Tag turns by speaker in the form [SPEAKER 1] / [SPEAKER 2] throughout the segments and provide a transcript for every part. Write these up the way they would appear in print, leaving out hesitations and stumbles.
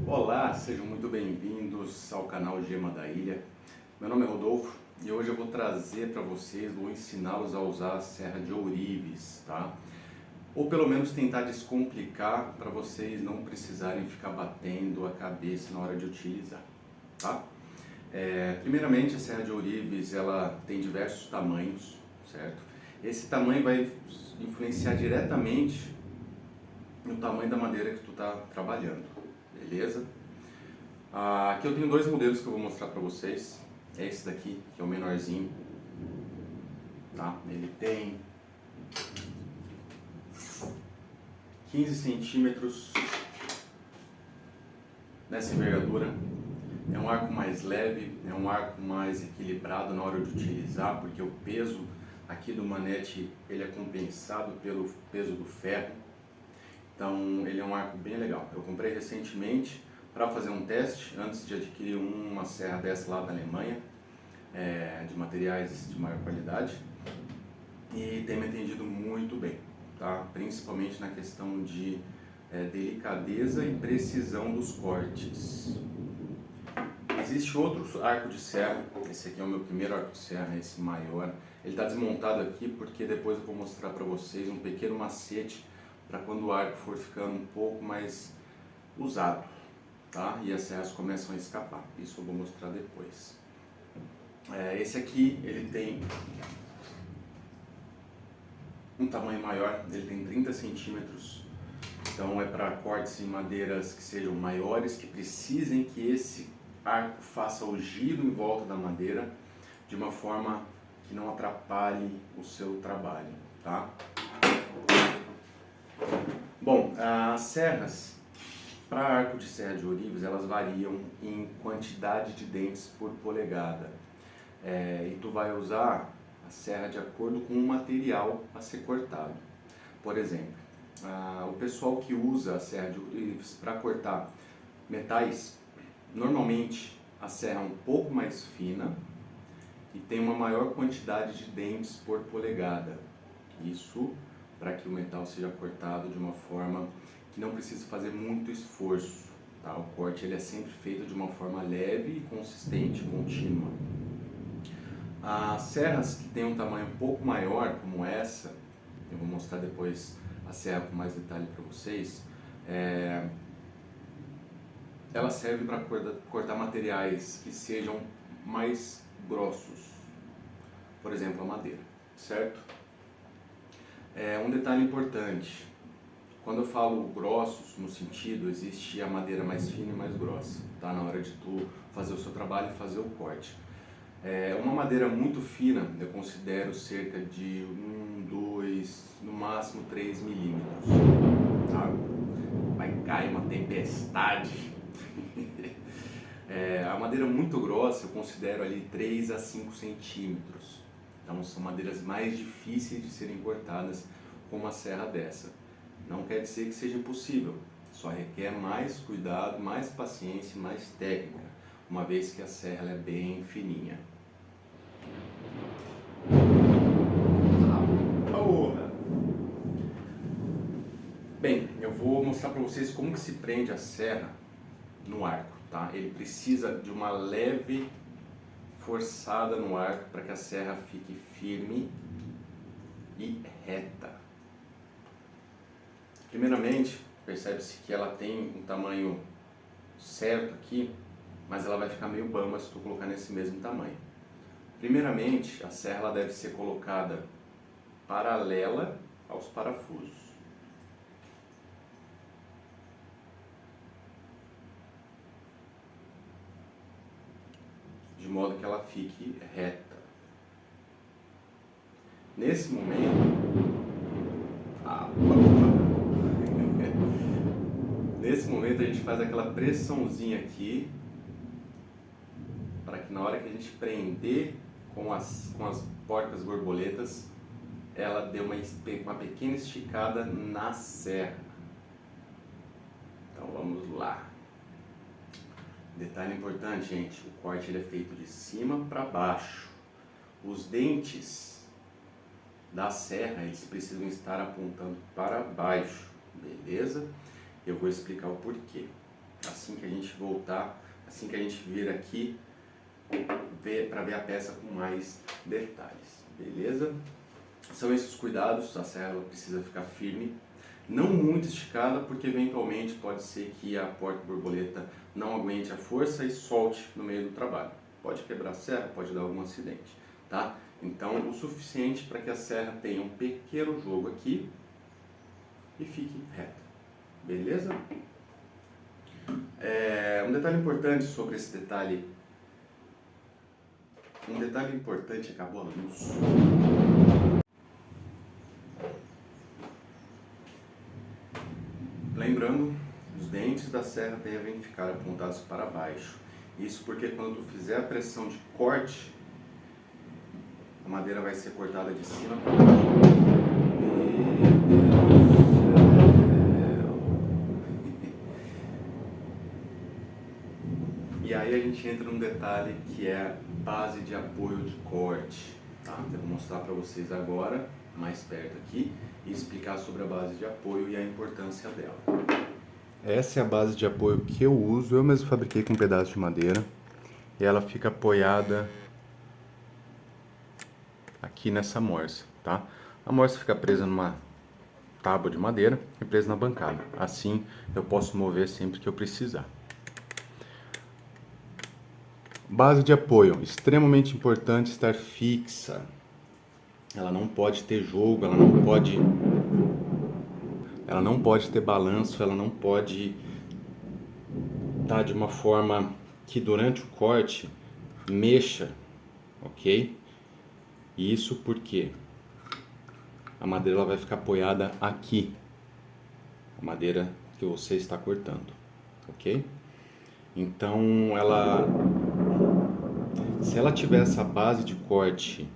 [SPEAKER 1] Olá, sejam muito bem-vindos ao canal Gema da Ilha. Meu nome é Rodolfo e hoje eu vou trazer para vocês, vou ensiná-los a usar a serra de ourives, tá? Ou pelo menos tentar descomplicar para vocês não precisarem ficar batendo a cabeça na hora de utilizar, tá? Primeiramente, a serra de ourives ela tem diversos tamanhos, certo? Esse tamanho vai influenciar diretamente no tamanho da madeira que tu está trabalhando, beleza? Aqui eu tenho dois modelos que eu vou mostrar para vocês. É esse daqui, que é o menorzinho, tá? Ele tem 15 centímetros nessa envergadura. É um arco mais leve, é um arco mais equilibrado na hora de utilizar, porque o peso aqui do manete ele é compensado pelo peso do ferro. Então ele é um arco bem legal. Eu comprei recentemente para fazer um teste antes de adquirir uma serra dessa lá da Alemanha, de materiais de maior qualidade, e tem me atendido muito bem, tá? Principalmente na questão de delicadeza e precisão dos cortes. Existe outro arco de serra, esse aqui é o meu primeiro arco de serra, esse maior. Ele está desmontado aqui porque depois eu vou mostrar para vocês um pequeno macete para quando o arco for ficando um pouco mais usado, tá? E as serras começam a escapar. Isso eu vou mostrar depois. Esse aqui ele tem um tamanho maior, ele tem 30 centímetros. Então é para cortes em madeiras que sejam maiores, que precisem que esse arco faça o giro em volta da madeira de uma forma que não atrapalhe o seu trabalho, tá? Bom, as serras para arco de serra de ourives, elas variam em quantidade de dentes por polegada. E tu vai usar a serra de acordo com o material a ser cortado. Por exemplo, o pessoal que usa a serra de ourives para cortar metais, normalmente a serra é um pouco mais fina e tem uma maior quantidade de dentes por polegada. Isso para que o metal seja cortado de uma forma que não precisa fazer muito esforço, tá? O corte ele é sempre feito de uma forma leve e consistente, contínua. As serras que têm um tamanho um pouco maior, como essa, eu vou mostrar depois a serra com mais detalhe para vocês, ela serve para cortar materiais que sejam mais grossos, por exemplo, a madeira, certo? Um detalhe importante, quando eu falo grossos, no sentido, existe a madeira mais fina e mais grossa, tá? Na hora de tu fazer o seu trabalho e fazer o corte. Uma madeira muito fina, eu considero cerca de 2, no máximo 3 milímetros, tá? Vai cair uma tempestade. A madeira muito grossa eu considero ali 3 a 5 centímetros. Então são madeiras mais difíceis de serem cortadas com uma serra dessa. Não quer dizer que seja impossível, só requer mais cuidado, mais paciência e mais técnica, uma vez que a serra é bem fininha. Bem, eu vou mostrar para vocês como que se prende a serra no arco, tá? Ele precisa de uma leve forçada no arco para que a serra fique firme e reta. Primeiramente, percebe-se que ela tem um tamanho certo aqui, mas ela vai ficar meio bamba se tu colocar nesse mesmo tamanho. Primeiramente, a serra ela deve ser colocada paralela aos parafusos. De modo que ela fique reta. Nesse momento, nesse momento a gente faz aquela pressãozinha aqui, para que na hora que a gente prender com as porcas borboletas, ela dê uma pequena esticada na serra. Então vamos lá. Detalhe importante, gente, o corte ele é feito de cima para baixo. Os dentes da serra, eles precisam estar apontando para baixo, beleza? Eu vou explicar o porquê. Assim que a gente voltar, assim que a gente vir aqui, para ver a peça com mais detalhes, beleza? São esses cuidados, a serra ela precisa ficar firme, não muito esticada, porque eventualmente pode ser que a porta-borboleta não aguente a força e solte no meio do trabalho. Pode quebrar a serra, pode dar algum acidente, tá? Então, o suficiente para que a serra tenha um pequeno jogo aqui e fique reta, beleza? Um detalhe importante sobre esse detalhe, acabou a luz. Lembrando, os dentes da serra devem ficar apontados para baixo. Isso porque quando tu fizer a pressão de corte, a madeira vai ser cortada de cima para baixo. E aí a gente entra num detalhe que é base de apoio de corte. Tá? Eu vou mostrar para vocês agora, mais perto aqui, e explicar sobre a base de apoio e a importância dela. Essa é a base de apoio que eu uso, eu mesmo fabriquei com um pedaço de madeira. E ela fica apoiada aqui nessa morsa, tá? A morsa fica presa numa tábua de madeira e presa na bancada. Assim eu posso mover sempre que eu precisar. Base de apoio, extremamente importante estar fixa. Ela não pode ter jogo, ela não pode ter balanço, ela não pode estar de uma forma que durante o corte mexa, ok? E isso porque a madeira ela vai ficar apoiada aqui, a madeira que você está cortando, ok? Então se ela tiver essa base de corte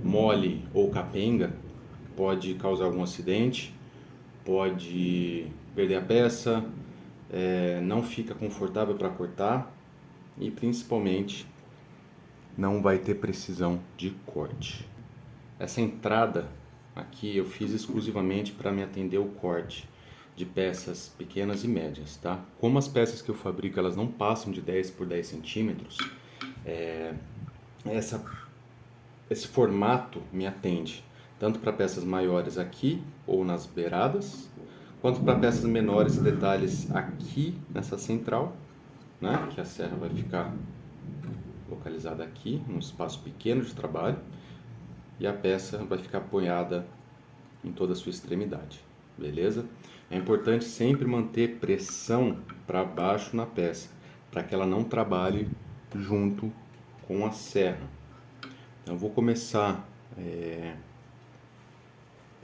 [SPEAKER 1] mole ou capenga, pode causar algum acidente, pode perder a peça, não fica confortável para cortar e principalmente não vai ter precisão de corte. Essa entrada aqui eu fiz exclusivamente para me atender o corte de peças pequenas e médias, tá? Como as peças que eu fabrico elas não passam de 10 por 10 centímetros, esse formato me atende tanto para peças maiores aqui ou nas beiradas, quanto para peças menores e detalhes aqui nessa central, né? Que a serra vai ficar localizada aqui, num espaço pequeno de trabalho, e a peça vai ficar apoiada em toda a sua extremidade, beleza? É importante sempre manter pressão para baixo na peça, para que ela não trabalhe junto com a serra. Então eu vou começar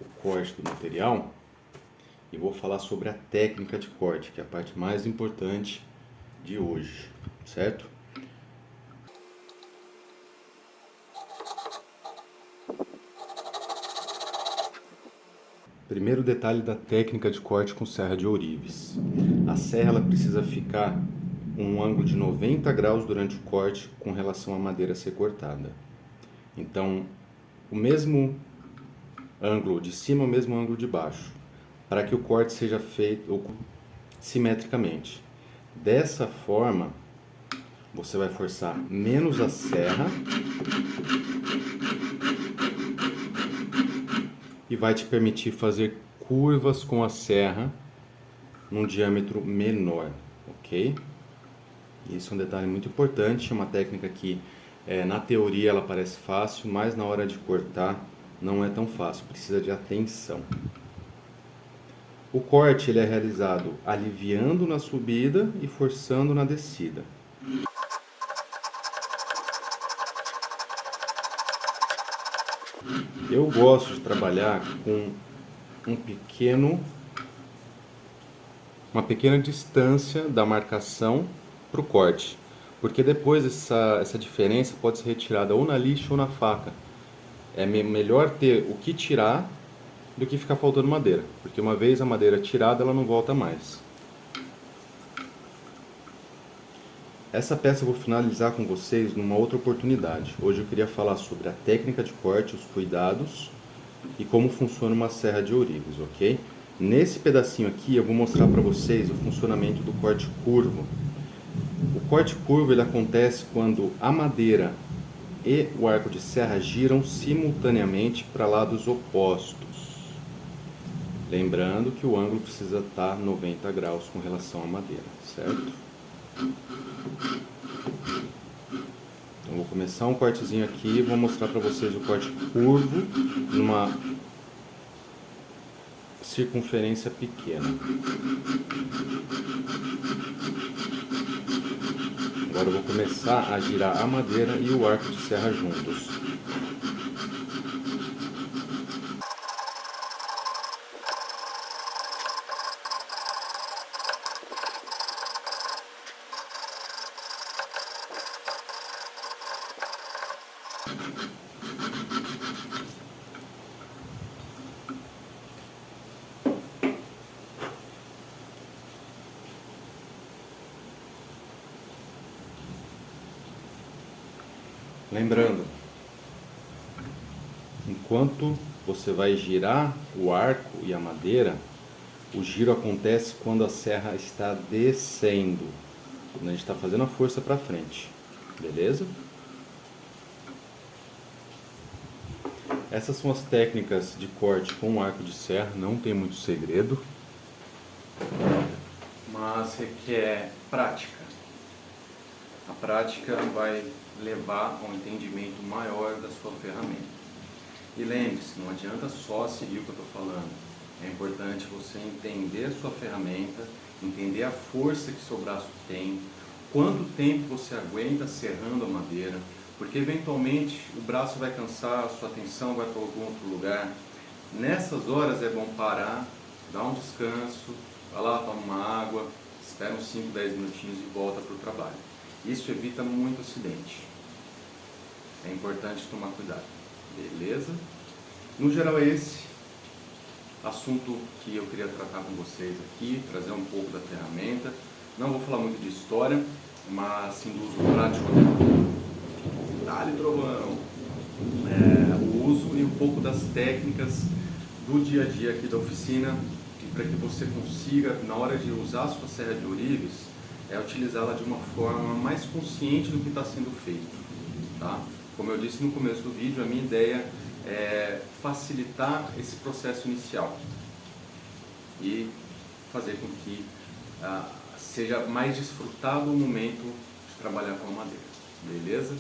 [SPEAKER 1] o corte do material e vou falar sobre a técnica de corte, que é a parte mais importante de hoje, certo? Primeiro detalhe da técnica de corte com serra de ourives. A serra ela precisa ficar um ângulo de 90 graus durante o corte com relação à madeira a ser cortada. Então, o mesmo ângulo de cima, o mesmo ângulo de baixo, para que o corte seja feito simetricamente. Dessa forma, você vai forçar menos a serra e vai te permitir fazer curvas com a serra num diâmetro menor, ok? Isso é um detalhe muito importante, é uma técnica que na teoria ela parece fácil, mas na hora de cortar não é tão fácil, precisa de atenção. O corte ele é realizado aliviando na subida e forçando na descida. Eu gosto de trabalhar com uma pequena distância da marcação para o corte, porque depois essa diferença pode ser retirada ou na lixa ou na faca. É melhor ter o que tirar do que ficar faltando madeira, porque uma vez a madeira tirada ela não volta mais. Essa peça eu vou finalizar com vocês numa outra oportunidade. Hoje eu queria falar sobre a técnica de corte, os cuidados e como funciona uma serra de ourives, ok? Nesse pedacinho aqui eu vou mostrar para vocês o funcionamento do corte curvo. O corte curvo ele acontece quando a madeira e o arco de serra giram simultaneamente para lados opostos. Lembrando que o ângulo precisa estar 90 graus com relação à madeira, certo? Então vou começar um cortezinho aqui e vou mostrar para vocês o corte curvo numa circunferência pequena. Agora eu vou começar a girar a madeira e o arco de serra juntos. Lembrando, enquanto você vai girar o arco e a madeira, o giro acontece quando a serra está descendo, quando a gente está fazendo a força para frente, beleza? Essas são as técnicas de corte com arco de serra, não tem muito segredo, mas requer prática. A prática vai levar a um entendimento maior da sua ferramenta. E lembre-se, não adianta só seguir o que eu estou falando. É importante você entender a sua ferramenta, entender a força que seu braço tem, quanto tempo você aguenta serrando a madeira, porque eventualmente o braço vai cansar, a sua atenção vai para algum outro lugar. Nessas horas é bom parar, dar um descanso, vai lá, toma uma água, espera uns 5, 10 minutinhos e volta para o trabalho. Isso evita muito acidente. É importante tomar cuidado, beleza? No geral é esse assunto que eu queria tratar com vocês aqui, trazer um pouco da ferramenta. Não vou falar muito de história, mas sim do uso prático. Dá-lhe trovão! O uso e um pouco das técnicas do dia a dia aqui da oficina, para que você consiga, na hora de usar a sua serra de ourives, utilizá-la de uma forma mais consciente do que está sendo feito, tá? Como eu disse no começo do vídeo, a minha ideia é facilitar esse processo inicial e fazer com que seja mais desfrutado o momento de trabalhar com a madeira, beleza?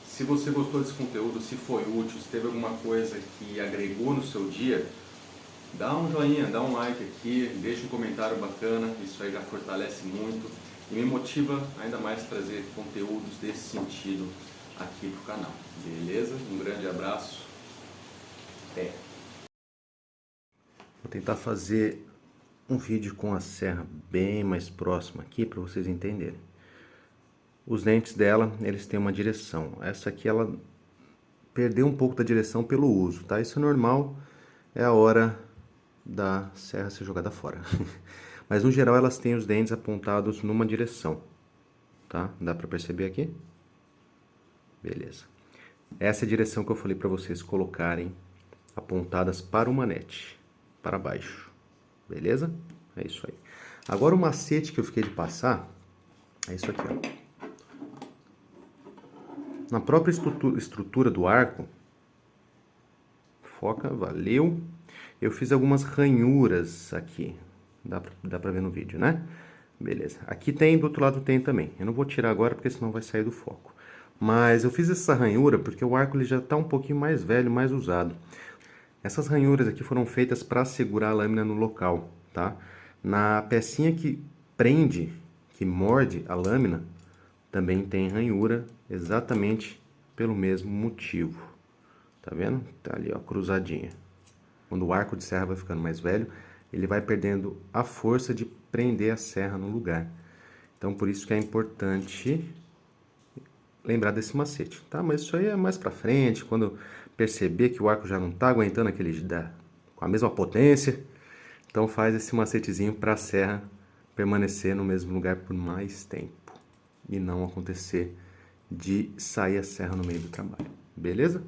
[SPEAKER 1] Se você gostou desse conteúdo, se foi útil, se teve alguma coisa que agregou no seu dia, dá um joinha, dá um like aqui, deixa um comentário bacana, isso aí já fortalece muito e me motiva ainda mais a trazer conteúdos desse sentido aqui pro canal, beleza? Um grande abraço, até! Vou tentar fazer um vídeo com a serra bem mais próxima aqui para vocês entenderem. Os dentes dela, eles têm uma direção, essa aqui ela perdeu um pouco da direção pelo uso, tá? Isso é normal, é a hora da serra ser jogada fora. Mas no geral elas têm os dentes apontados numa direção, tá? Dá pra perceber aqui? Beleza. Essa é a direção que eu falei pra vocês colocarem apontadas para o manete, para baixo. Beleza? É isso aí. Agora o macete que eu fiquei de passar é isso aqui, ó. Na própria estrutura do arco, foca, valeu. Eu fiz algumas ranhuras aqui, dá pra ver no vídeo, né? Beleza, aqui tem, do outro lado tem também. Eu não vou tirar agora porque senão vai sair do foco. Mas eu fiz essa ranhura porque o arco ele já tá um pouquinho mais velho, mais usado. Essas ranhuras aqui foram feitas para segurar a lâmina no local, tá? Na pecinha que prende, que morde a lâmina, também tem ranhura exatamente pelo mesmo motivo. Tá vendo? Tá ali, ó, cruzadinha. Quando o arco de serra vai ficando mais velho, ele vai perdendo a força de prender a serra no lugar. Então, por isso que é importante lembrar desse macete, tá? Mas isso aí é mais pra frente, quando perceber que o arco já não tá aguentando com a mesma potência, então faz esse macetezinho para a serra permanecer no mesmo lugar por mais tempo e não acontecer de sair a serra no meio do trabalho, beleza?